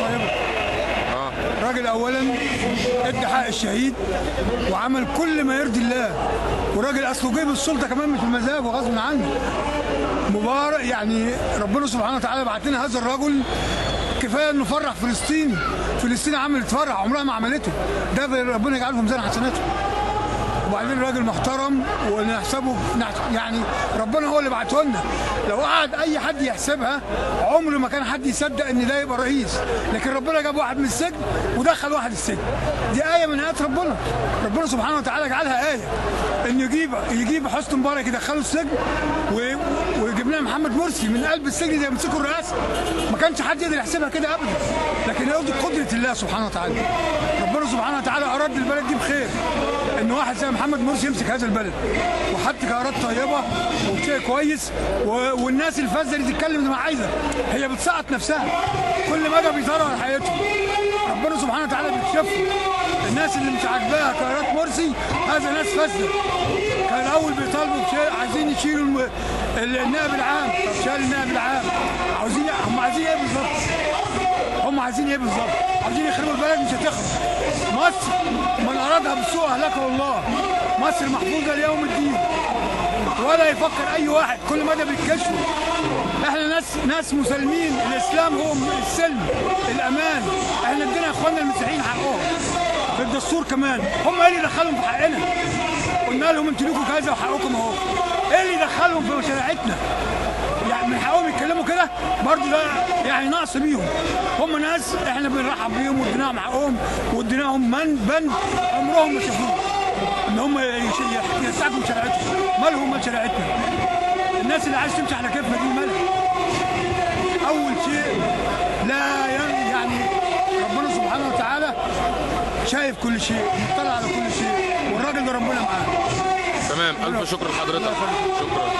طيبه. راجل اولا ادى حق الشهيد وعمل كل ما يرضي الله، وراجل اصله جايب السلطه كمان مش بمزاجه غصب عنه. مبارك يعني ربنا سبحانه وتعالى بعت لنا هذا الرجل، كفايه انه فرح فلسطين. فلسطين عملت فرح عمرها ما عملته، ده ربنا يجعله في ميزان حسناته. وبعدين راجل محترم ونحسبه يعني ربنا هو اللي بعته لنا. لو قعد اي حد يحسبها عمر ما كان حد يصدق ان ده يبقى رئيس، لكن ربنا جاب واحد من السجن ودخل واحد السجن. دي ايه من ايات ربنا. ربنا سبحانه وتعالى جعلها ايه ان يجيب حسني مبارك يدخله السجن، ويجيب لنا محمد مرسي من قلب السجن زي يمسكوا الرئاسه. ما كانش حد يقدر يحسبها كده ابدا، لكن يرضي قدره الله سبحانه وتعالى. ربنا سبحانه وتعالى اراد البلد دي بخير، ان واحد زي محمد مرسي يمسك هذا البلد وحط قرارات طيبه وشيء كويس. والناس الفاسده اللي تتكلم زي ما عايزه هي بتسقط نفسها، كل مدى بيطاروا على حياتهم. ربنا سبحانه وتعالى بيكشفهم. الناس اللي مش عاجباها قرارات مرسي هذا ناس فاسده. كان الاول بيطالبوا بشيء، عايزين يشيلوا النائب العام. طب شال النائب العام، هم عايزين ايه بالظبط؟ عايزين ايه بالظبط؟ عايزين يخربوا البلد، مش هتخرب. مصر من ارادها بالسوء اهلكه الله. مصر محفوظه ليوم الدين، ولا يفكر اي واحد، كل مدى بيتكشفوا. احنا ناس مسلمين، الاسلام هو السلم الامان. احنا ادينا اخواننا المسيحيين حقهم في الدستور كمان، هم ايه اللي دخلهم في حقنا؟ قلنا لهم انتوا ليكوا كذا وحقكم اهو. ايه اللي دخلهم في شريعتنا؟ يعني من حقهم يتكلموا كده برضه؟ ده يعني نقص بيهم. هم ناس احنا بنرحب بيهم واديناهم حقهم واديناهم بند عمرهم ما شافوه، ان هم يستحكموا شريعتهم. مالهم مال شريعتنا؟ الناس اللي عايز تمشي على كيفها دي مالها؟ اول شيء لا يعني ربنا سبحانه وتعالى شايف كل شيء، مطلع على كل شيء، والراجل ده ربنا معاه. تمام. الف شكر لحضرتك. شكرا.